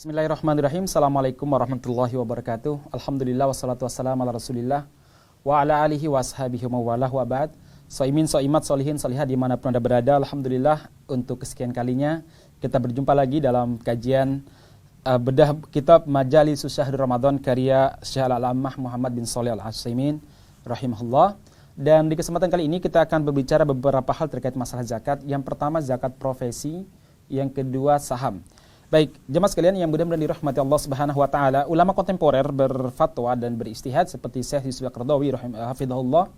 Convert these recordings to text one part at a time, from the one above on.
Bismillahirrahmanirrahim. Assalamualaikum warahmatullahi wabarakatuh. Alhamdulillah wassalatu wassalamu ala rasulillah wa ala alihi wa ashabihi wa mawalah wa ba'd. Soimin, soimat, solihin, solihah dimanapun Anda berada. Alhamdulillah untuk kesekian kalinya kita berjumpa lagi dalam kajian bedah kitab Majalisus Syahrul Ramadan karya Syekh Al-Allamah Muhammad bin Shalih Al-Utsaimin rahimahullah. Dan di kesempatan kali ini kita akan berbicara beberapa hal terkait masalah zakat. Yang pertama zakat profesi, yang kedua saham. Baik, jemaah sekalian yang mudah-mudahan dirahmati Allah Subhanahu wa taala, ulama kontemporer berfatwa dan beristihad seperti Syekh Yusuf Al-Qaradawi hafizahullah.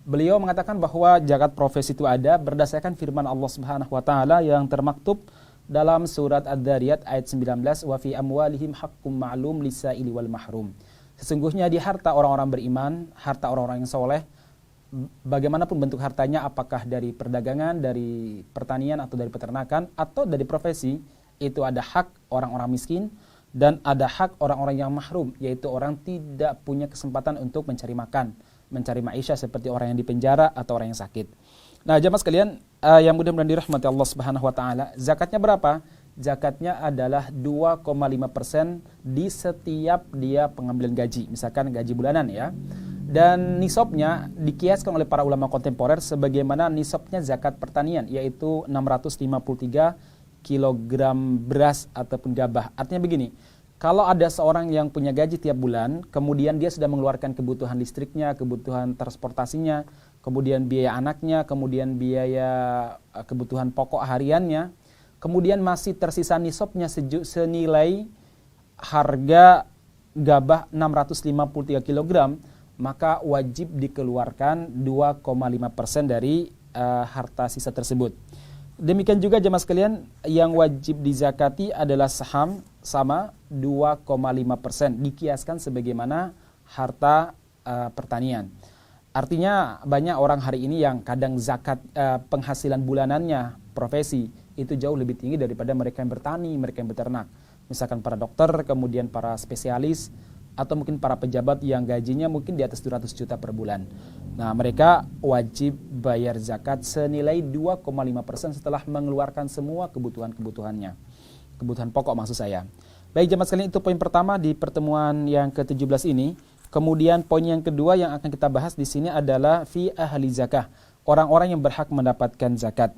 Beliau mengatakan bahwa zakat profesi itu ada berdasarkan firman Allah Subhanahu wa taala yang termaktub dalam surat Ad-Dzariyat ayat 19, wa fi amwalihim haqqum ma'lum lis-sa'ili wal mahrum. Sesungguhnya di harta orang-orang beriman, harta orang-orang yang soleh, bagaimanapun bentuk hartanya, apakah dari perdagangan, dari pertanian atau dari peternakan atau dari profesi, itu ada hak orang-orang miskin dan ada hak orang-orang yang mahrum, yaitu orang tidak punya kesempatan untuk mencari makan, mencari maisha seperti orang yang di penjara atau orang yang sakit. Nah, jemaah sekalian yang mudah-mudahan dirahmati Allah Subhanahu wa taala, zakatnya berapa? Zakatnya adalah 2,5% di setiap dia pengambilan gaji, misalkan gaji bulanan ya. Dan nisabnya dikiaskan oleh para ulama kontemporer sebagaimana nisabnya zakat pertanian, yaitu 653 kilogram beras ataupun gabah. Artinya begini, kalau ada seorang yang punya gaji tiap bulan, kemudian dia sudah mengeluarkan kebutuhan listriknya, kebutuhan transportasinya, kemudian biaya anaknya, kemudian biaya kebutuhan pokok hariannya, kemudian masih tersisa nisabnya senilai harga gabah 653 kilogram, maka wajib dikeluarkan 2,5% dari harta sisa tersebut. Demikian juga jemaah sekalian, yang wajib dizakati adalah saham sama 2,5%, dikiaskan sebagaimana harta pertanian. Artinya banyak orang hari ini yang kadang zakat penghasilan bulanannya profesi itu jauh lebih tinggi daripada mereka yang bertani, mereka yang beternak. Misalkan para dokter, kemudian para spesialis, atau mungkin para pejabat yang gajinya mungkin di atas 200 juta per bulan. Nah, mereka wajib bayar zakat senilai 2,5% setelah mengeluarkan semua kebutuhan-kebutuhannya. Kebutuhan pokok maksud saya. Baik jemaah sekalian, itu poin pertama di pertemuan yang ke-17 ini. Kemudian poin yang kedua yang akan kita bahas di sini adalah fi ahli zakah, orang-orang yang berhak mendapatkan zakat.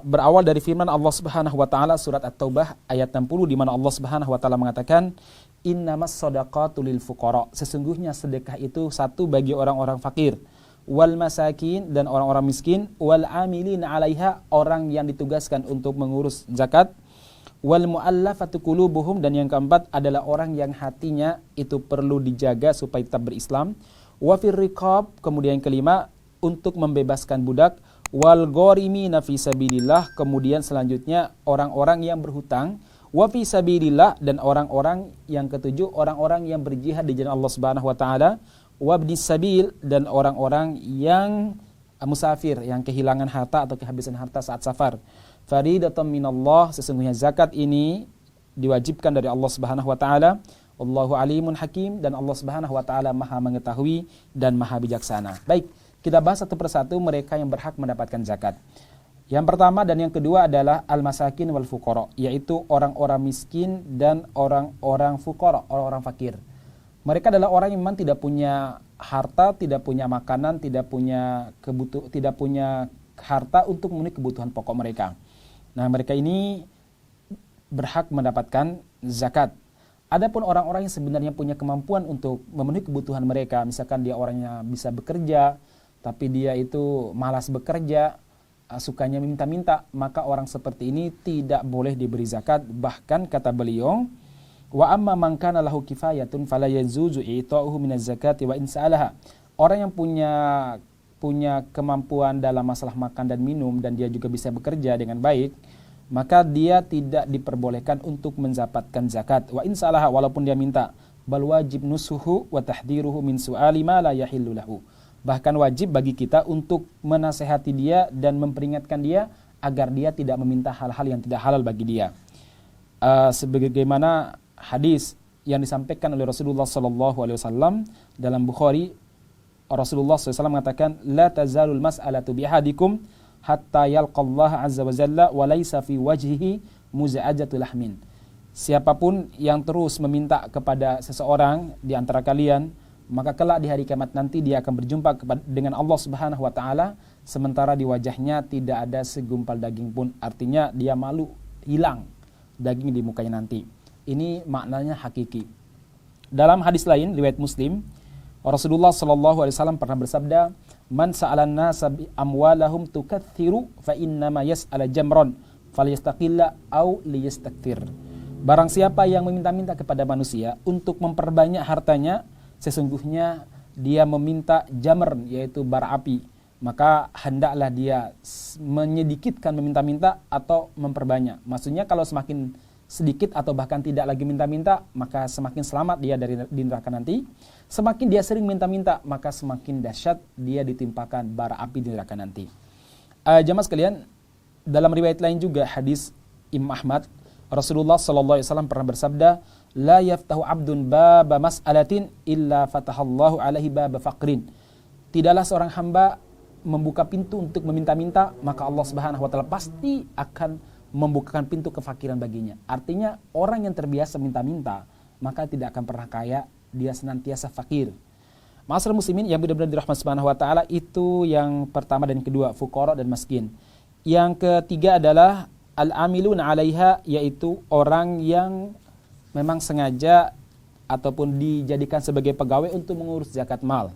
Berawal dari firman Allah Subhanahu wa taala surat At-Taubah ayat 60 di mana Allah Subhanahu wa taala mengatakan innamas shadaqatu lil fuqara, sesungguhnya sedekah itu satu bagi orang-orang fakir, wal masakin dan orang-orang miskin, wal amilin 'alaiha, orang yang ditugaskan untuk mengurus zakat, wal muallafatu qulubuhum, dan yang keempat adalah orang yang hatinya itu perlu dijaga supaya tetap berislam, wa fir riqab, kemudian yang kelima untuk membebaskan budak, wal gharimina fi sabilillah, kemudian selanjutnya orang-orang yang berhutang, wa fi sabilillah, dan orang-orang yang ketujuh orang-orang yang berjihad di jalan Allah Subhanahu wa taala, wa ibnis sabil, dan orang-orang yang musafir yang kehilangan harta atau kehabisan harta saat safar. Faridatan minallah, sesungguhnya zakat ini diwajibkan dari Allah Subhanahu wa taala. Wallahu alimun hakim, dan Allah Subhanahu wa taala Maha mengetahui dan Maha bijaksana. Baik, kita bahas satu persatu mereka yang berhak mendapatkan zakat. Yang pertama dan yang kedua adalah al-masakin wal fuqara, yaitu orang-orang miskin dan orang-orang fuqara, orang-orang fakir. Mereka adalah orang yang memang tidak punya harta, tidak punya makanan, tidak punya harta untuk memenuhi kebutuhan pokok mereka. Nah, mereka ini berhak mendapatkan zakat. Adapun orang-orang yang sebenarnya punya kemampuan untuk memenuhi kebutuhan mereka, misalkan dia orangnya bisa bekerja, tapi dia itu malas bekerja, sukanya minta-minta, maka orang seperti ini tidak boleh diberi zakat. Bahkan kata beliau, wa amma man kana lahu kifayatun fala yazuzu i'ta'uhu minaz zakati wa in sa'alaha. Orang yang punya kemampuan dalam masalah makan dan minum dan dia juga bisa bekerja dengan baik, maka dia tidak diperbolehkan untuk mendapatkan zakat. Wa in sa'alaha, walaupun dia minta, bal wajib nusuhu wa tahdiruhu min su'ali ma la yahillu lahu. Bahkan wajib bagi kita untuk menasehati dia dan memperingatkan dia agar dia tidak meminta hal-hal yang tidak halal bagi dia. Sebagaimana hadis yang disampaikan oleh Rasulullah SAW dalam Bukhari, Rasulullah SAW mengatakan, la tazalul mas'alatu bihadikum hatta yalqallaha azza wa jalla wa laysa fi wajhihi muza'ajatu lahmin. siapapun yang terus meminta kepada seseorang di antara kalian, maka kelak di hari kiamat nanti dia akan berjumpa dengan Allah Subhanahu wa taala sementara di wajahnya tidak ada segumpal daging pun. Artinya dia malu, hilang daging di mukanya nanti. Ini maknanya hakiki. Dalam hadis lain riwayat Muslim, Rasulullah sallallahu alaihi wasallam pernah bersabda, "Man sa'alan nasa bi amwalahum tukaththiru fa innama yas'ala jamran falyastaqilla aw liyastakthir." Barang siapa yang meminta-minta kepada manusia untuk memperbanyak hartanya, sesungguhnya dia meminta jamr, yaitu bara api. Maka hendaklah dia menyedikitkan meminta-minta atau memperbanyak. Maksudnya kalau semakin sedikit atau bahkan tidak lagi minta-minta, maka semakin selamat dia dari di neraka nanti. Semakin dia sering minta-minta, maka semakin dahsyat dia ditimpakan bara api di neraka nanti. Jamaah sekalian, dalam riwayat lain juga hadis Imam Ahmad, Rasulullah sallallahu alaihi wasallam pernah bersabda, "La yaftahu 'abdun baba mas'alatin illa fatahallahu alaihi baba faqrin." Tidaklah seorang hamba membuka pintu untuk meminta-minta, maka Allah Subhanahu wa taala pasti akan membukakan pintu kefakiran baginya. Artinya orang yang terbiasa minta-minta, maka tidak akan pernah kaya, dia senantiasa fakir. Ma'asyiral muslimin yang benar-benar dirahmati Subhanahu wa taala, itu yang pertama dan kedua, fuqara dan miskin. Yang ketiga adalah al-amilun 'alaiha, yaitu orang yang memang sengaja ataupun dijadikan sebagai pegawai untuk mengurus zakat mal.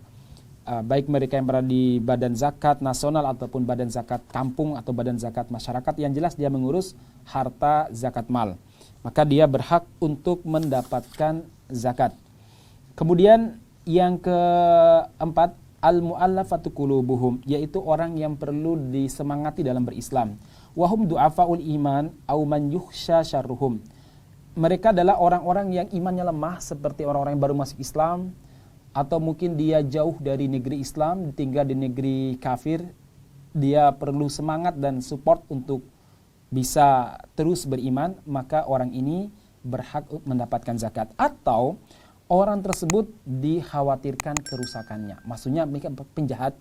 Baik mereka yang berada di badan zakat nasional ataupun badan zakat kampung atau badan zakat masyarakat, yang jelas dia mengurus harta zakat mal, maka dia berhak untuk mendapatkan zakat. Kemudian yang keempat, al-mu'allafatu qulubuhum, yaitu orang yang perlu disemangati dalam berislam. Wahum du'afaul iman au man yukhsha syarruhum. Mereka adalah orang-orang yang imannya lemah, seperti orang-orang yang baru masuk Islam, atau mungkin dia jauh dari negeri Islam, tinggal di negeri kafir. Dia perlu semangat dan support untuk bisa terus beriman, maka orang ini berhak mendapatkan zakat. Atau orang tersebut dikhawatirkan kerusakannya, maksudnya mereka penjahat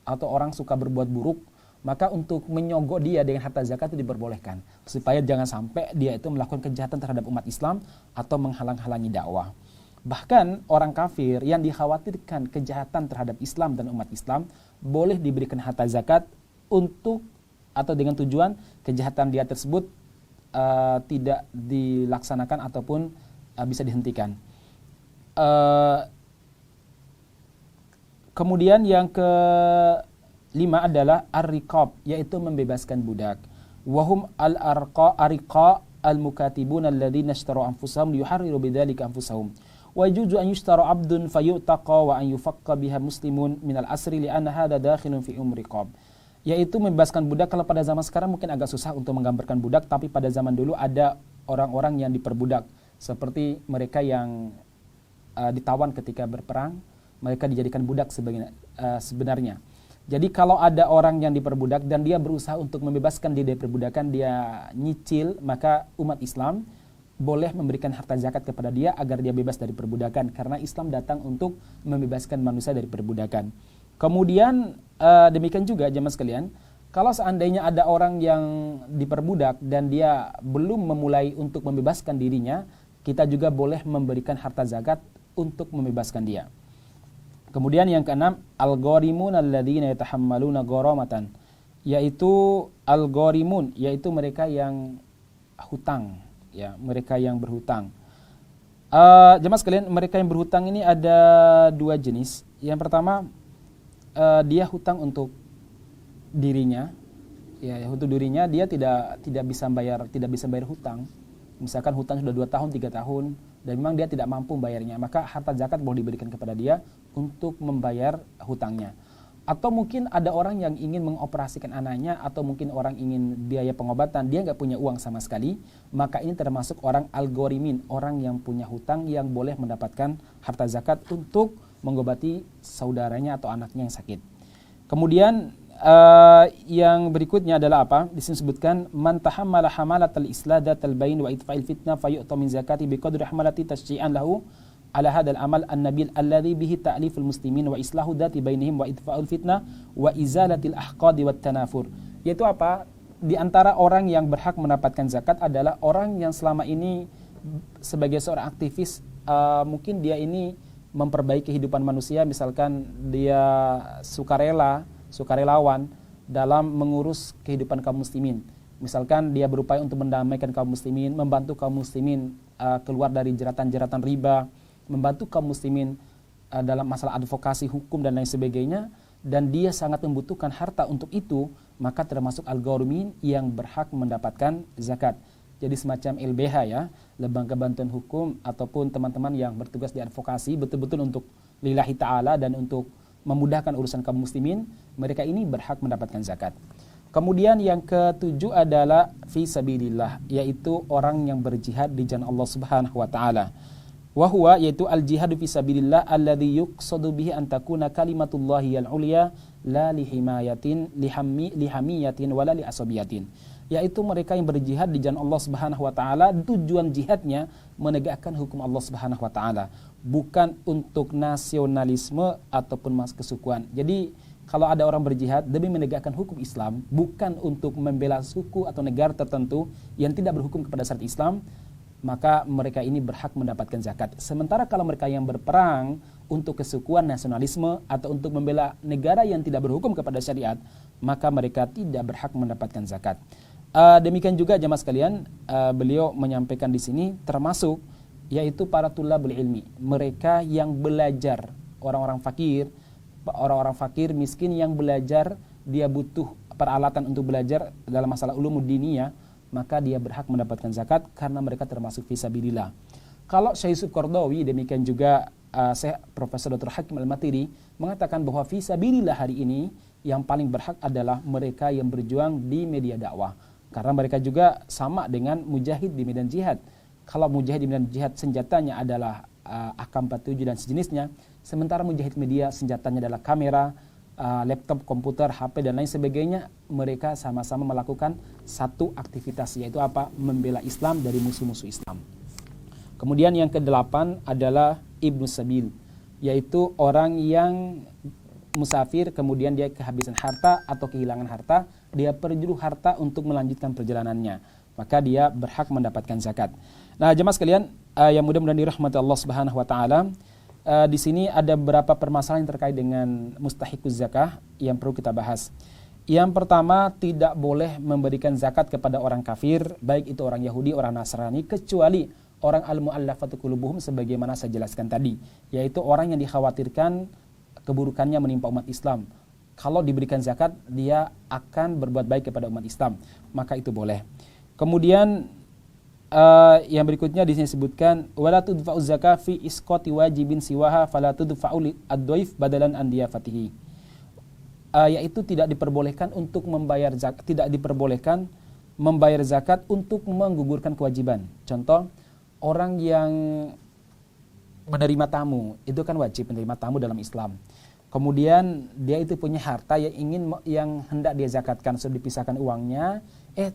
atau orang suka berbuat buruk, maka untuk menyogok dia dengan harta zakat itu diperbolehkan, supaya jangan sampai dia itu melakukan kejahatan terhadap umat Islam atau menghalang-halangi dakwah. Bahkan orang kafir yang dikhawatirkan kejahatan terhadap Islam dan umat Islam boleh diberikan harta zakat untuk atau dengan tujuan kejahatan dia tersebut tidak dilaksanakan ataupun bisa dihentikan. Kemudian yang kelima adalah ar-riqab, yaitu membebaskan budak. Wahum al-arqa al-mukatibun alladhina ishtaraw anfusahum liyuharriru bidzalika anfusahum. Wa yajuzu an yushtara 'abdun fayu'taqa wa an yufaqqa biha muslimun minal asri li'anna hadha dakhilun fi riqab. Yaitu membebaskan budak. Kalau pada zaman sekarang mungkin agak susah untuk menggambarkan budak, tapi pada zaman dulu ada orang-orang yang diperbudak, seperti mereka yang ditawan ketika berperang, mereka dijadikan budak sebenarnya. Jadi kalau ada orang yang diperbudak dan dia berusaha untuk membebaskan diri dari perbudakan, dia nyicil, maka umat Islam boleh memberikan harta zakat kepada dia agar dia bebas dari perbudakan, karena Islam datang untuk membebaskan manusia dari perbudakan. Kemudian demikian juga jemaah sekalian, kalau seandainya ada orang yang diperbudak dan dia belum memulai untuk membebaskan dirinya, kita juga boleh memberikan harta zakat untuk membebaskan dia. Kemudian yang keenam, al-gharimun alladzina yatahammaluna gharamatan, yaitu al-gharimun, yaitu mereka yang hutang, ya, mereka yang berhutang. Jemaah sekalian, mereka yang berhutang ini ada dua jenis. Yang pertama, dia hutang untuk dirinya, ya, untuk dirinya dia tidak bisa bayar hutang. Misalkan hutang sudah 2 tahun, 3 tahun, dan memang dia tidak mampu membayarnya, maka harta zakat boleh diberikan kepada dia untuk membayar hutangnya. Atau mungkin ada orang yang ingin mengoperasikan anaknya, atau mungkin orang ingin biaya pengobatan, dia nggak punya uang sama sekali, maka ini termasuk orang al-ghorimin, orang yang punya hutang yang boleh mendapatkan harta zakat untuk mengobati saudaranya atau anaknya yang sakit. Kemudian yang berikutnya adalah apa? Disebutkan man tahammala hamalatal isladatal bain wa itfa'il fitnah fayu'ta min zakati biqadri hamalati tashji'an lahu ala hadzal amal an-nabil alladhi bihi ta'liful muslimin wa islahu dzati bainihim wa itfa'ul fitnah wa izalatil ahqadi wat tanafur. Yaitu apa? Di antara orang yang berhak mendapatkan zakat adalah orang yang selama ini sebagai seorang aktivis, mungkin dia ini memperbaiki kehidupan manusia, misalkan dia sukarelawan dalam mengurus kehidupan kaum muslimin. Misalkan dia berupaya untuk mendamaikan kaum muslimin, membantu kaum muslimin keluar dari jeratan-jeratan riba, membantu kaum muslimin dalam masalah advokasi hukum dan lain sebagainya, dan dia sangat membutuhkan harta untuk itu, maka termasuk al-gharimin yang berhak mendapatkan zakat. Jadi semacam LBH ya, lembaga bantuan hukum ataupun teman-teman yang bertugas di advokasi betul-betul untuk lillahi ta'ala dan untuk memudahkan urusan kaum muslimin, mereka ini berhak mendapatkan zakat. Kemudian yang ketujuh adalah fi sabilillah, yaitu orang yang berjihad di jalan Allah Subhanahu wa taala. Wa huwa, yaitu al-jihadu fi sabilillah alladhi yuqsadu bihi an takuna kalimatullahi al-ulya la lihamiyatin wala li asabiyatin. Yaitu mereka yang berjihad di jalan Allah Subhanahu wa taala, tujuan jihadnya menegakkan hukum Allah Subhanahu wa taala, bukan untuk nasionalisme ataupun kesukuan. Jadi kalau ada orang berjihad demi menegakkan hukum Islam, bukan untuk membela suku atau negara tertentu yang tidak berhukum kepada syariat Islam, maka mereka ini berhak mendapatkan zakat. Sementara kalau mereka yang berperang untuk kesukuan, nasionalisme, atau untuk membela negara yang tidak berhukum kepada syariat, maka mereka tidak berhak mendapatkan zakat. Demikian juga jemaah sekalian, beliau menyampaikan di sini termasuk yaitu para tulabul ilmi, mereka yang belajar, orang-orang fakir miskin yang belajar, dia butuh peralatan untuk belajar dalam masalah ulumud diniyah, maka dia berhak mendapatkan zakat karena mereka termasuk fisabilillah. Kalau Syekh Yusuf Qaradawi, demikian juga Syekh Profesor Dr. Hakim Al-Matiri mengatakan bahwa fisabilillah hari ini yang paling berhak adalah mereka yang berjuang di media dakwah, karena mereka juga sama dengan mujahid di medan jihad. Kalau mujahid di medan jihad senjatanya adalah AK-47 dan sejenisnya, sementara mujahid media senjatanya adalah kamera, laptop, komputer, HP dan lain sebagainya. Mereka sama-sama melakukan satu aktivitas, yaitu apa? Membela Islam dari musuh-musuh Islam. Kemudian yang kedelapan adalah Ibnu Sabil, yaitu orang yang musafir, kemudian dia kehabisan harta atau kehilangan harta, dia perlu harta untuk melanjutkan perjalanannya, maka dia berhak mendapatkan zakat. Nah, jemaah sekalian yang mudah-mudahan dirahmati Allah Subhanahu wa taala, di sini ada beberapa permasalahan yang terkait dengan mustahiquz zakah yang perlu kita bahas. Yang pertama, tidak boleh memberikan zakat kepada orang kafir, baik itu orang Yahudi, orang Nasrani, kecuali orang al-mu'allafatu qulubuhum sebagaimana saya jelaskan tadi, yaitu orang yang dikhawatirkan keburukannya menimpa umat Islam. Kalau diberikan zakat, dia akan berbuat baik kepada umat Islam, maka itu boleh. Kemudian yang berikutnya di sini disebutkan wala tudfa'u zakah fi isqati wajibin siwaha fala tudfa'u ad-dhaif badalan an diyafatihi. Yaitu tidak diperbolehkan untuk membayar zakat, tidak diperbolehkan membayar zakat untuk menggugurkan kewajiban. Contoh, orang yang menerima tamu, itu kan wajib menerima tamu dalam Islam. Kemudian dia itu punya harta yang hendak dia zakatkan, sudah dipisahkan uangnya,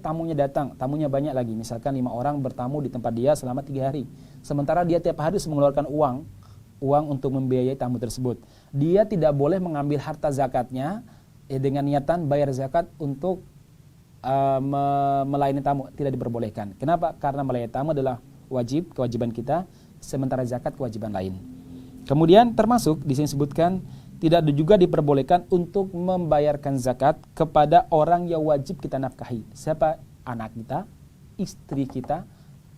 tamunya datang, tamunya banyak lagi, misalkan 5 orang bertamu di tempat dia selama 3 hari. Sementara dia tiap hari harus mengeluarkan uang untuk membiayai tamu tersebut. Dia tidak boleh mengambil harta zakatnya dengan niatan bayar zakat untuk melayani tamu, tidak diperbolehkan. Kenapa? Karena melayani tamu adalah wajib, kewajiban kita, sementara zakat kewajiban lain. Kemudian termasuk di sini disebutkan tidak juga diperbolehkan untuk membayarkan zakat kepada orang yang wajib kita nafkahi. Siapa? Anak kita, istri kita,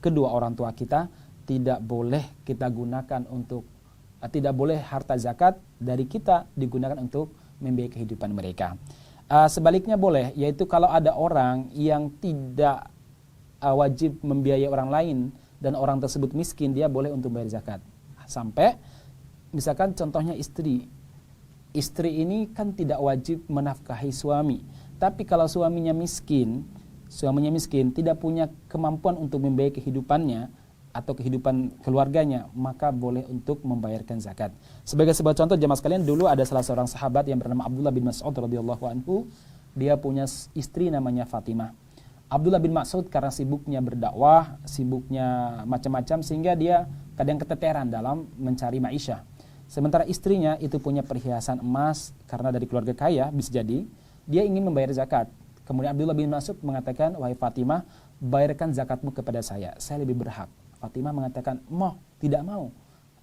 kedua orang tua kita. Tidak boleh kita gunakan untuk, tidak boleh harta zakat dari kita digunakan untuk membiayai kehidupan mereka. Sebaliknya boleh, yaitu kalau ada orang yang tidak wajib membiayai orang lain dan orang tersebut miskin, dia boleh untuk bayar zakat. Sampai misalkan contohnya istri ini kan tidak wajib menafkahi suami, tapi kalau suaminya miskin, tidak punya kemampuan untuk membiayai kehidupannya atau kehidupan keluarganya, maka boleh untuk membayarkan zakat. Sebagai sebuah contoh jemaah sekalian, dulu ada salah seorang sahabat yang bernama Abdullah bin Mas'ud radhiyallahu anhu. Dia punya istri namanya Fatimah. Abdullah bin Mas'ud karena sibuknya berdakwah, sibuknya macam-macam, sehingga dia kadang keteteran dalam mencari maisha. Sementara istrinya itu punya perhiasan emas, karena dari keluarga kaya bisa jadi, dia ingin membayar zakat. Kemudian Abdullah bin Mas'ud mengatakan, wahai Fatimah, bayarkan zakatmu kepada saya lebih berhak. Fatimah mengatakan, tidak mau.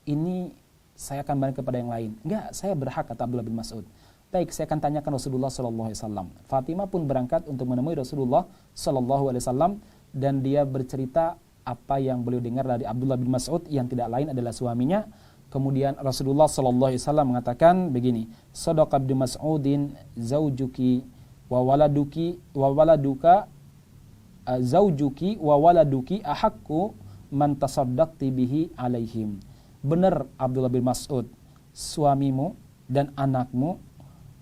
Ini saya akan balik kepada yang lain. Enggak, saya berhak, kata Abdullah bin Mas'ud. Baik, saya akan tanyakan Rasulullah SAW. Fatimah pun berangkat untuk menemui Rasulullah SAW dan dia bercerita apa yang beliau dengar dari Abdullah bin Mas'ud yang tidak lain adalah suaminya. Kemudian Rasulullah SAW mengatakan begini, Shadaqa bin Mas'udin zaujuki wa waladuka zaujuki wa waladuki ahaqqu man tasaddaqti bihi alaihim. Benar Abdullah bin Mas'ud, suamimu dan anakmu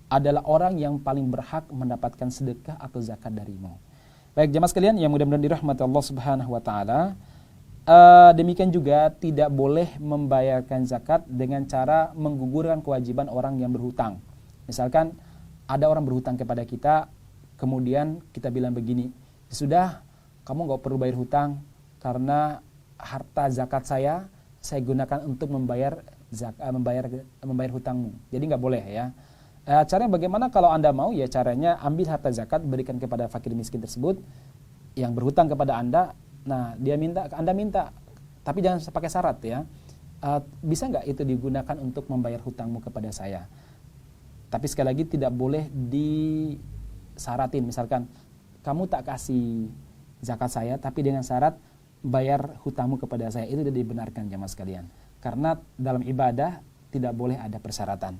adalah orang yang paling berhak mendapatkan sedekah atau zakat darimu. Baik jemaah sekalian yang mudah-mudahan dirahmati Allah Subhanahu wa taala. Demikian juga tidak boleh membayarkan zakat dengan cara menggugurkan kewajiban orang yang berhutang. Misalkan ada orang berhutang kepada kita, kemudian kita bilang begini, sudah kamu nggak perlu bayar hutang karena harta zakat saya gunakan untuk membayar hutangmu. Jadi nggak boleh ya. Caranya bagaimana? Kalau Anda mau, ya caranya ambil harta zakat, berikan kepada fakir miskin tersebut yang berhutang kepada Anda. Nah, Anda minta, tapi jangan pakai syarat ya. Bisa nggak itu digunakan untuk membayar hutangmu kepada saya? Tapi sekali lagi tidak boleh disaratin. Misalkan kamu tak kasih zakat saya, tapi dengan syarat bayar hutangmu kepada saya, itu tidak dibenarkan jemaah sekalian. Karena dalam ibadah tidak boleh ada persyaratan.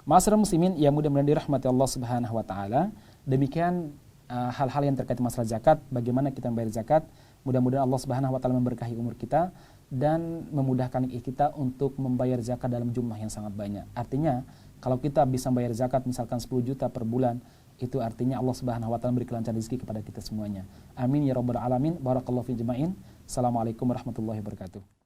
Ma'asyiral muslimin yang mudah-mudahan dirahmati Allah Subhanahu wa taala, demikian hal-hal yang terkait masalah zakat, bagaimana kita membayar zakat. Mudah-mudahan Allah Subhanahu wa taala memberkahi umur kita dan memudahkan kita untuk membayar zakat dalam jumlah yang sangat banyak. Artinya, kalau kita bisa membayar zakat misalkan 10 juta per bulan, itu artinya Allah Subhanahu wa taala beri kelancaran rezeki kepada kita semuanya. Amin ya rabbal alamin. Barakallahu fi jema'in. Assalamualaikum warahmatullahi wabarakatuh.